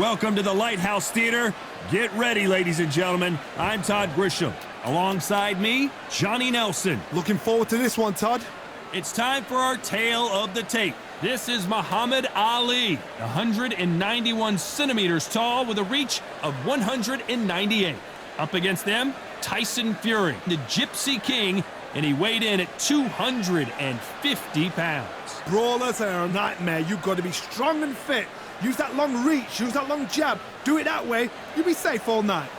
Welcome to the Lighthouse Theater. Get ready, ladies and gentlemen. I'm Todd Grisham. Alongside me, Johnny Nelson. Looking forward to this one, Todd. It's time for our tale of the tape. This is Muhammad Ali, 191 centimeters tall with a reach of 198. Up against them, Tyson Fury, the Gypsy King, and he weighed in at 250 pounds. Brawlers are a nightmare. You've got to be strong and fit. Use that long reach, use that long jab. Do it that way, you'll be safe all night.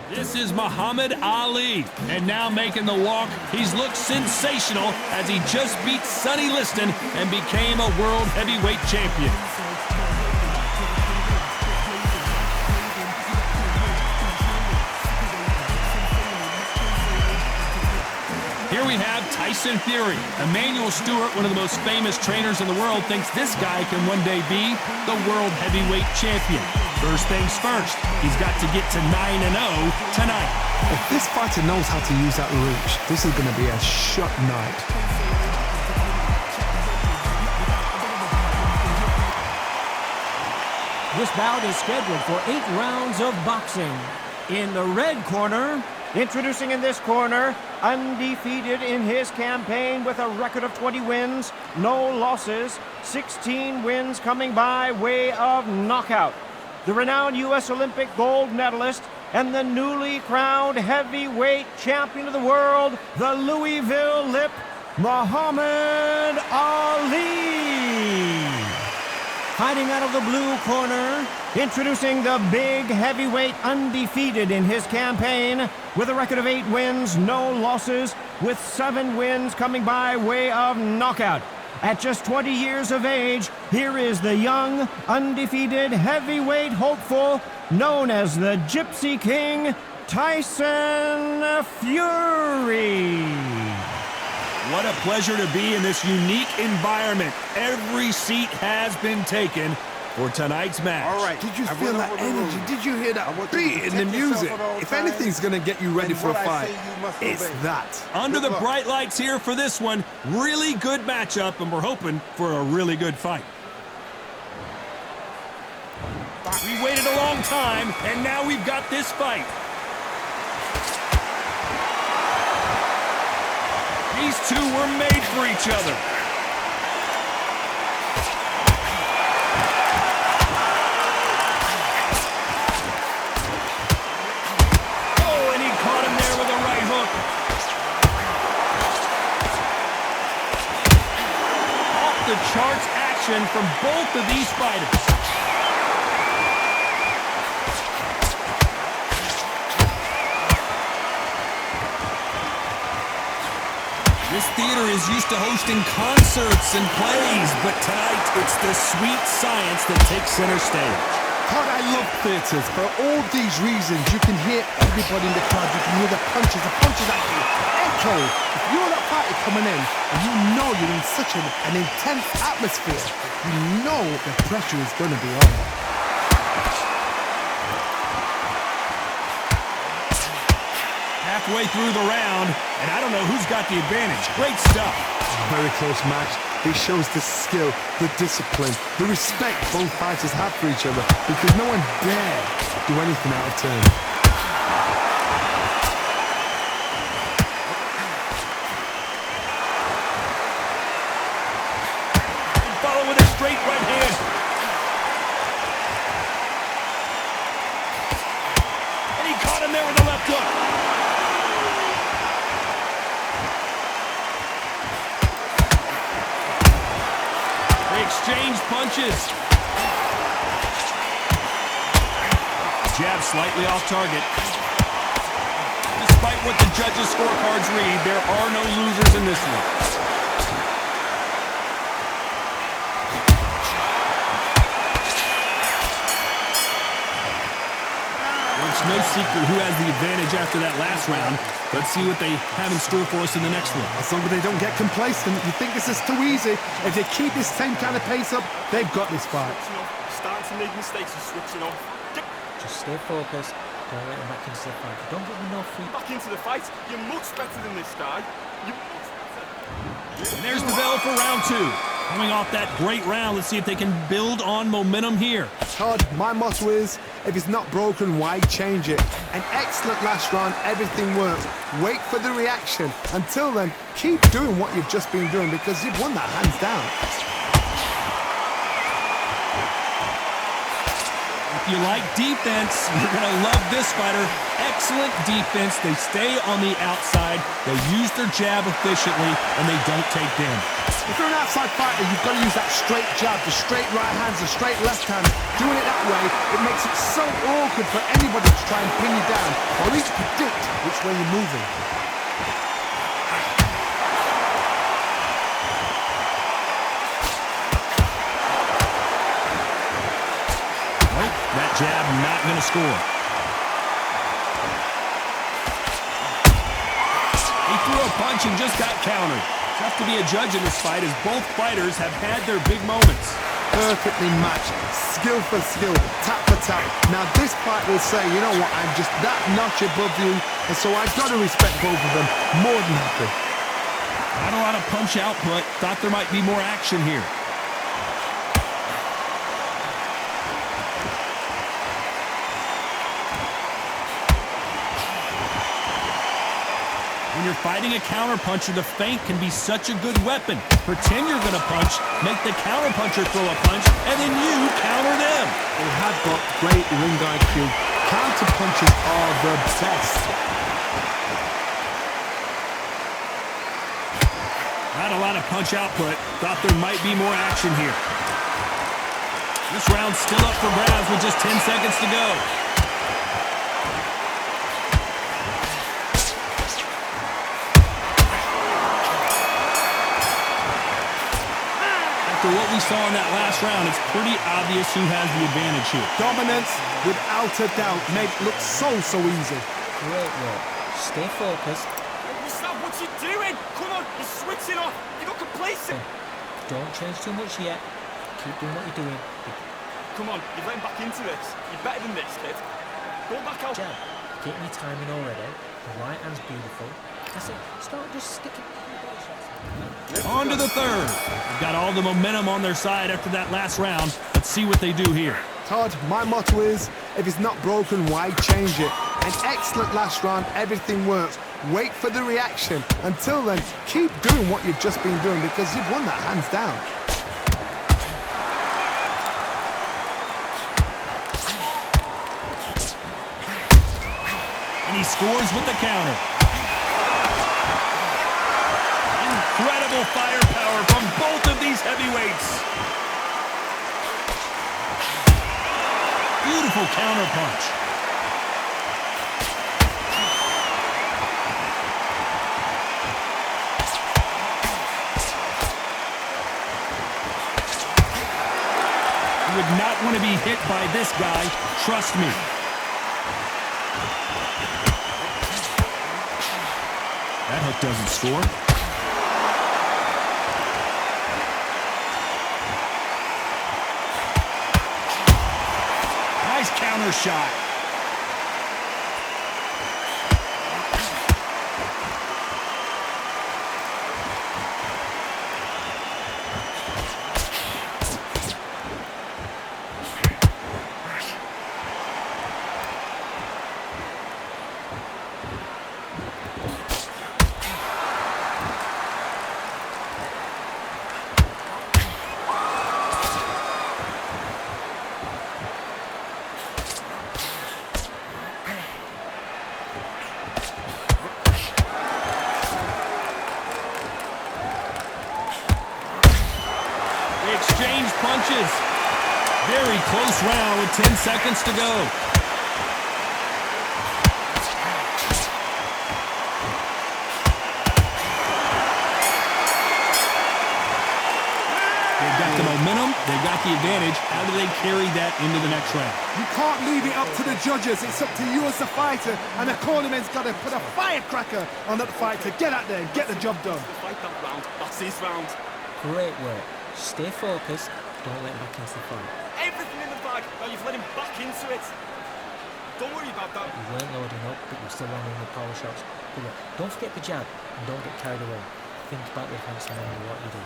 This is Muhammad Ali, and now making the walk, he's looked sensational as he just beat Sonny Liston and became a world heavyweight champion. Here we have Tyson Fury. Emmanuel Stewart, one of the most famous trainers in the world, thinks this guy can one day be the world heavyweight champion. First things first, he's got to get to 9-0 tonight. If this fighter knows how to use that reach, this is going to be a shot night. This bout is scheduled for 8 rounds of boxing. In the red corner, introducing in this corner, undefeated in his campaign with a record of 20 wins, no losses, 16 wins coming by way of knockout. The renowned U.S. Olympic gold medalist and the newly crowned heavyweight champion of the world, the Louisville Lip, Muhammad Ali. Fighting out of the blue corner, introducing the big heavyweight undefeated in his campaign with a record of 8 wins, no losses, with 7 wins coming by way of knockout. At just 20 years of age, here is the young, undefeated heavyweight hopeful known as the Gypsy King, Tyson Fury. What a pleasure to be in this unique environment. Every seat has been taken for tonight's match. All right, did you feel that energy? Did you hear that beat in the music? If anything's going to get you ready for a fight, it's that. Under the bright lights here for this one, really good matchup, and we're hoping for a really good fight. We waited a long time, and now we've got this fight. These two were made for each other. Oh, and he caught him there with a right hook. Off the charts action from both of these fighters. This theater is used to hosting concerts and plays, but tonight it's the sweet science that takes center stage. God, I love theatres. For all these reasons, you can hear everybody in the crowd. You can hear the punches actually echo. If you're that party coming in and you know you're in such an intense atmosphere, you know the pressure is going to be on. Halfway through the round, and I don't know who's got the advantage. Great stuff. Very close match. It shows the skill, the discipline, the respect both fighters have for each other, because no one dare do anything out of turn. And follow with a straight right hand. And he caught him there with a left hook. Exchange punches. Jab slightly off target. Despite what the judges' scorecards read, there are no losers in this one. Well, it's no secret who has the advantage after that last round. Let's see what they have in store for us in the next one. As long as they don't get complacent, you think this is too easy. If they keep this same kind of pace up, they've got this fight. Starting to make mistakes and switching off. Just stay focused. Don't let him back into the fight. Don't give me no free. Back into the fight. You're much better than this guy. You're much better. And there's the bell for round 2. Coming off that great round, let's see if they can build on momentum here. Todd, my motto is, if it's not broken, why change it? An excellent last round, everything works. Wait for the reaction. Until then, keep doing what you've just been doing because you've won that hands down. If you like defense, you're going to love this fighter. Excellent defense. They stay on the outside. They use their jab efficiently, and they don't take damage. If you're an outside fighter, you've got to use that straight jab, the straight right hands, the straight left hand. Doing it that way, it makes it so awkward for anybody to try and pin you down or even predict which way you're moving. That jab not going to score. He threw a punch and just got countered. Tough to be a judge in this fight as both fighters have had their big moments. Perfectly matched, skill for skill, tap for tap. Now this fight will say, you know what, I'm just that notch above you, and so I've got to respect both of them. More than happy. Not a lot of punch output. Thought there might be more action here. When you're fighting a counterpuncher, the feint can be such a good weapon. Pretend you're going to punch, make the counterpuncher throw a punch, and then you counter them. They have got great ring IQ. Counter punches are the best. Not a lot of punch output. Thought there might be more action here. This round's still up for grabs with just 10 seconds to go. After what we saw in that last round, it's pretty obvious who has the advantage here. Dominance, without a doubt, made it look so easy. Great work. Stay focused. Stop what you're doing! Come on, you're switching off! You got complacent! Don't change too much yet. Keep doing what you're doing. Come on, you're letting back into this. You're better than this, kid. Go back out. Jab. Getting your timing already. The right hand's beautiful. That's it. Start just sticking. On to the third. They've got all the momentum on their side after that last round. Let's see what they do here. Todd, my motto is, if it's not broken, why change it? An excellent last round, everything works. Wait for the reaction. Until then, keep doing what you've just been doing because you've won that hands down. And he scores with the counter. Incredible firepower from both of these heavyweights. Beautiful counter punch. You would not want to be hit by this guy, trust me. That hook doesn't score. Nice counter shot. Exchange punches. Very close round with 10 seconds to go. They've got the momentum. They've got the advantage. How do they carry that into the next round? You can't leave it up to the judges. It's up to you as the fighter, and the cornerman's got to put a firecracker on that fight to get out there and get the job done. Fight that round. That's his round. Great work. Stay focused. Don't let him back into the fight. Everything in the bag. Now you've let him back into it. Don't worry about that. You weren't loading up, but you're still landing the power shots. But look, don't forget the jab and don't get carried away. Think about the offense and remember what you do.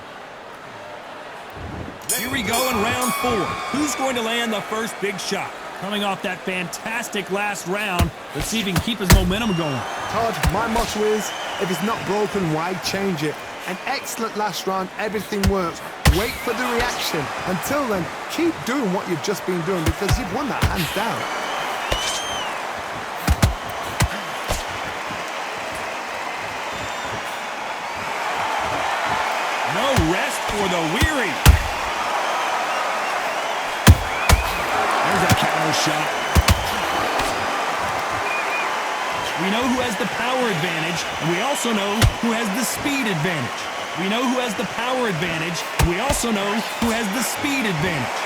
Here we go in round 4. Who's going to land the first big shot? Coming off that fantastic last round, let's see if he can keep his momentum going. Todd, my motto is, if it's not broken, why change it? An excellent last round, everything works. Wait for the reaction. Until then, keep doing what you've just been doing because you've won that hands down. No rest for the weary. There's a counter shot. We know who has the power advantage, and we also know who has the speed advantage. We know who has the power advantage, and we also know who has the speed advantage.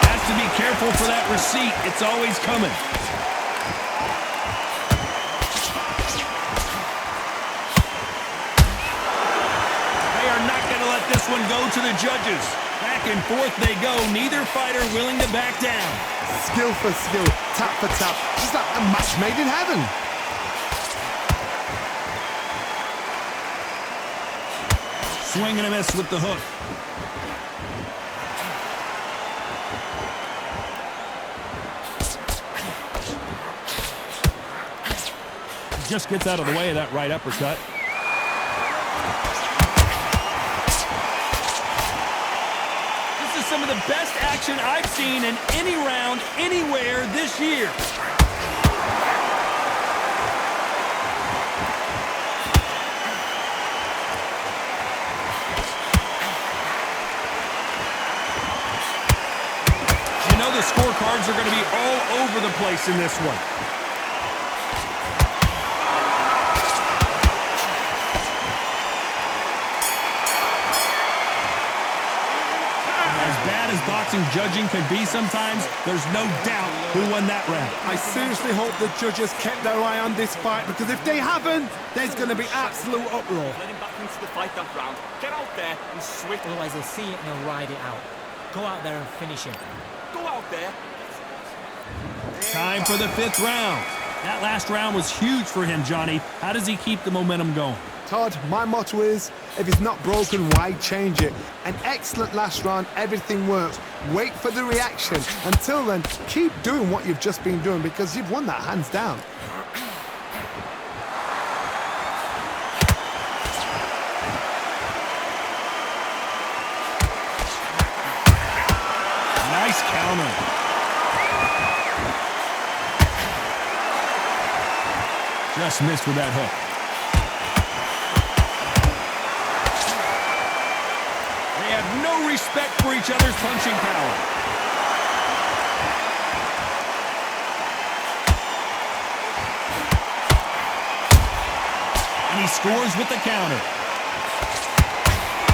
Has to be careful for that receipt. It's always coming. They are not going to let this one go to the judges. Back and forth they go, neither fighter willing to back down. Skill for skill, tap for tap, just like a match made in heaven. Swing and a miss with the hook. Just gets out of the way of that right uppercut. Some of the best action I've seen in any round, anywhere this year. You know the scorecards are going to be all over the place in this one. Boxing judging can be sometimes, there's no doubt who won that round. I seriously hope the judges kept their eye on this fight because if they haven't, there's going to be absolute uproar. Let him back into the fight that round. Get out there and switch. Otherwise they'll see it and they'll ride it out. Go out there and finish him. Go out there. Time for the 5th round. That last round was huge for him, Johnny. How does he keep the momentum going? Todd, my motto is, if it's not broken, why change it? An excellent last round, everything works. Wait for the reaction. Until then, keep doing what you've just been doing because you've won that hands down. Nice counter. Just missed with that hook. They have no respect for each other's punching power. And he scores with the counter.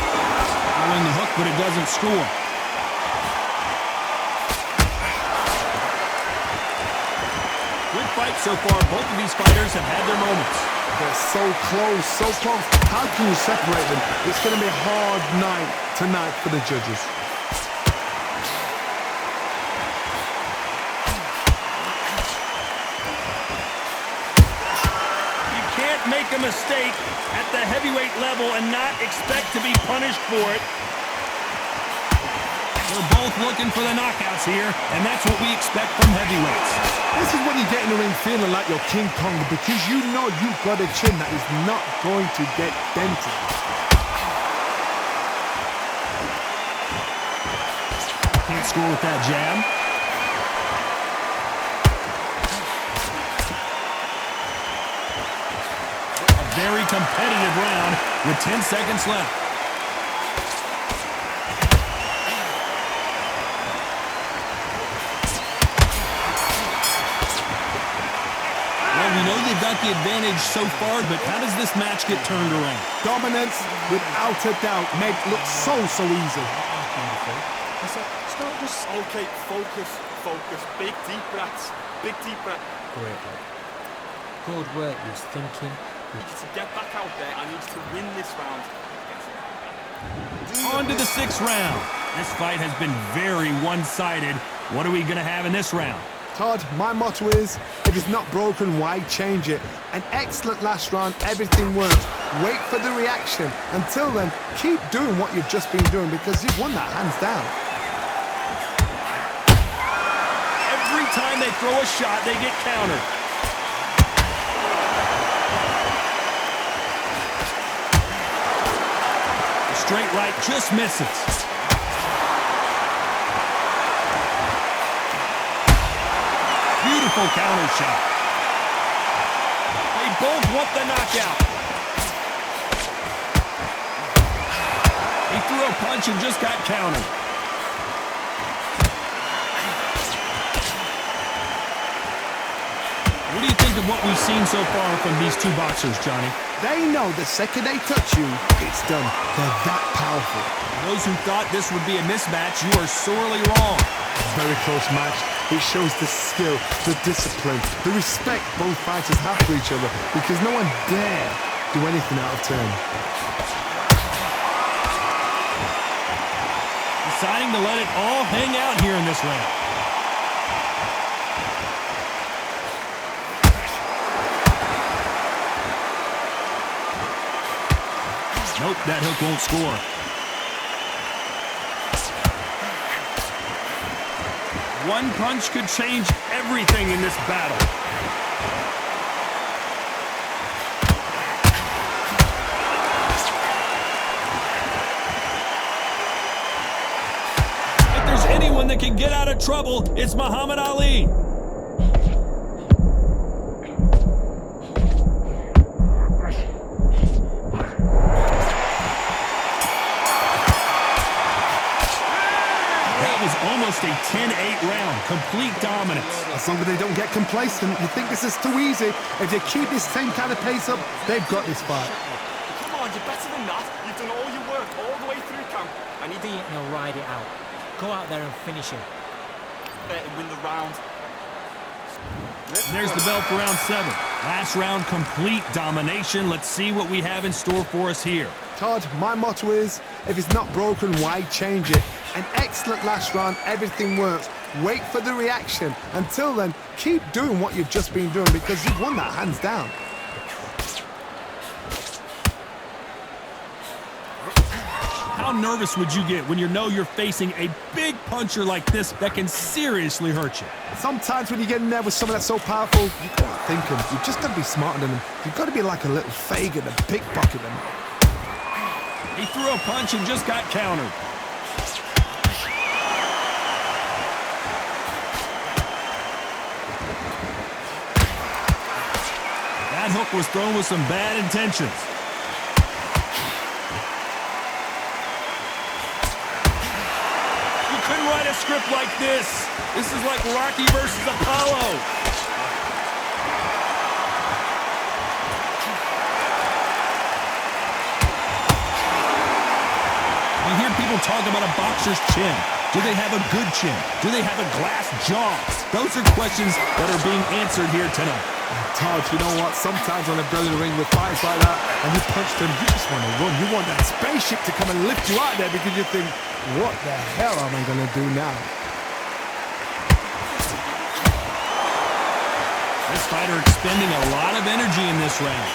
Throwing the hook, but it doesn't score. Good fight so far. Both of these fighters have had their moments. They're so close, so close. How can you separate them? It's going to be a hard night tonight for the judges. You can't make a mistake at the heavyweight level and not expect to be punished for it. They're both looking for the knockouts here, and that's what we expect from heavyweights. This is when you get in the ring feeling like you're King Kong because you know you've got a chin that is not going to get dented. Can't score with that jab. A very competitive round with 10 seconds left. We know they've got the advantage so far, but how does this match get turned around? Dominance, without a doubt, made it look so easy. I said, start just... Okay, focus. Big deep breaths. Big deep breath. Great work. Good work, he was thinking. I need to get back out there. I need to win this round. On to the 6th round. This fight has been very one-sided. What are we going to have in this round? Todd, my motto is, if it's not broken, why change it? An excellent last round, everything works. wait for the reaction. Until then, keep doing what you've just been doing because you've won that hands down. Every time they throw a shot, they get countered. The straight right just misses. Beautiful counter shot. They both want the knockout. He threw a punch and just got countered. What do you think of what we've seen so far from these two boxers, Johnny? They know the second they touch you, it's done. They're that powerful. Those who thought this would be a mismatch, you are sorely wrong. Very close match. It shows the skill, the discipline, the respect both fighters have for each other because no one dare do anything out of turn. Deciding to let it all hang out here in this round. Nope, that hook won't score. One punch could change everything in this battle. If there's anyone that can get out of trouble, it's Muhammad Ali. Almost a 10-8 round, complete dominance. As long as they don't get complacent, you think this is too easy. If they keep this same kind of pace up, they've got this fight. Come on, you're better than that. You've done all your work all the way through camp. I need to He'll ride it out. Go out there and finish him. win the round. There's the bell for round 7. Last round, complete domination. Let's see what we have in store for us here. Todd, my motto is, if it's not broken, why change it? An excellent last round, everything works. Wait for the reaction. Until then, keep doing what you've just been doing because you've won that hands down. How nervous would you get when you know you're facing a big puncher like this that can seriously hurt you? Sometimes when you get in there with someone that's so powerful, you can't think him. You've just got to be smarter than him. You've got to be like a little Fagin and pickpocket him. He threw a punch and just got countered. That hook was thrown with some bad intentions. You couldn't write a script like this. This is like Rocky versus Apollo. You hear people talk about a boxer's chin. Do they have a good chin? Do they have a glass jaw? Those are questions that are being answered here tonight. Todd, you know what? Sometimes when they're in the ring with fights like that and you punch them, you just want to run. You want that spaceship to come and lift you out there because you think, what the hell am I going to do now? This fighter expending a lot of energy in this round.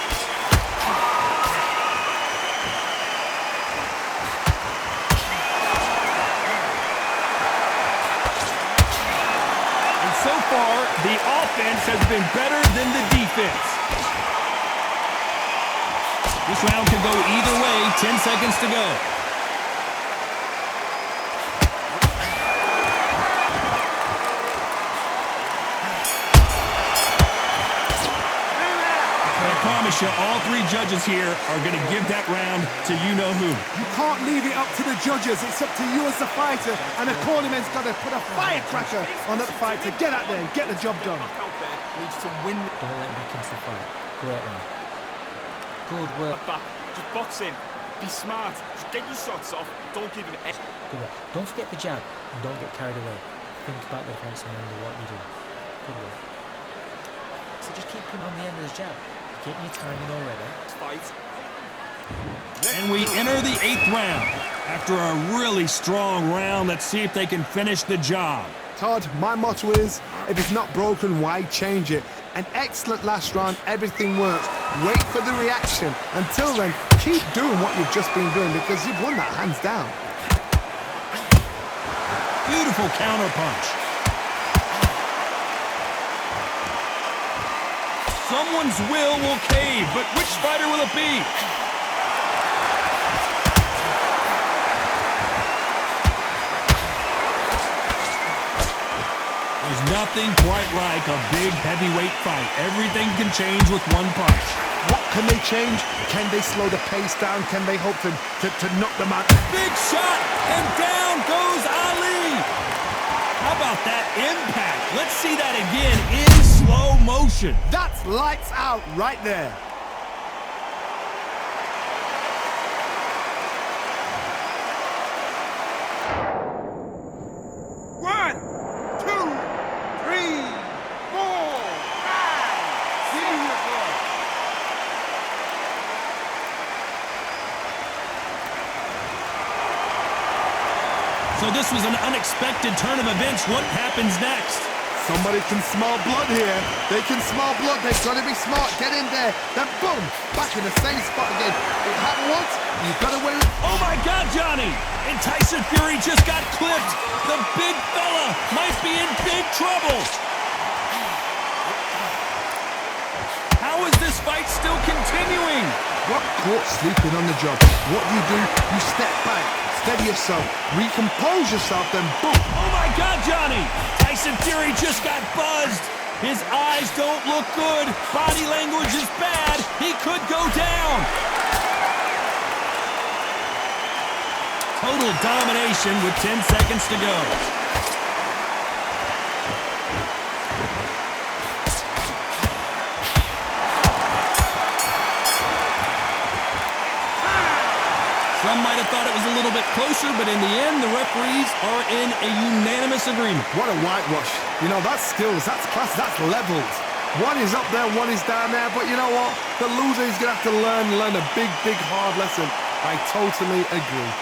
So far, the offense has been better than the defense. This round could go either way. 10 seconds to go. I promise you, all three judges here are going to give that round to you-know-who. You can't leave it up to the judges. It's up to you as the fighter, and the cornerman's got to put a firecracker on that fighter. Get out there and get the job done. Out there needs to win. Don't let him back into the fight. Great round. Good work. Back. Just box in. Be smart. Just get your shots off. Don't give him any. Good work. Don't forget the jab and don't get carried away. Think about the defense and remember what you do. Good work. So just keep putting on the end of the jab. Get your timing already. Fight. And we enter the 8th round. After a really strong round, let's see if they can finish the job. Todd, my motto is, if it's not broken, why change it? An excellent last round, everything works. Wait for the reaction. Until then, keep doing what you've just been doing because you've won that hands down. Beautiful counter punch. Someone's will cave, but which fighter will it be? There's nothing quite like a big heavyweight fight. Everything can change with one punch. What can they change? Can they slow the pace down? Can they hope to knock them out? Big shot, and down goes Ali. How about that impact? Let's see that again in slow motion. That's lights out right there. So this was an unexpected turn of events. What happens next? Somebody can smell blood here. They can smell blood. They've got to be smart. Get in there. Then boom, back in the same spot again. It happened once. You've got to win. Oh my God, Johnny! And Tyson Fury just got clipped. The big fella might be in big trouble. How is this fight still continuing? What caught sleeping on the job? What do? You step back. Steady yourself, recompose yourself, then boom. Oh my God, Johnny! Tyson Fury just got buzzed. His eyes don't look good. Body language is bad. He could go down. Total domination with 10 seconds to go. Some might have thought it was a little bit closer, but in the end, the referees are in a unanimous agreement. What a whitewash. You know, that's skills, that's class, that's levels. One is up there, one is down there, but you know what? The loser is going to have to learn a big, hard lesson. I totally agree.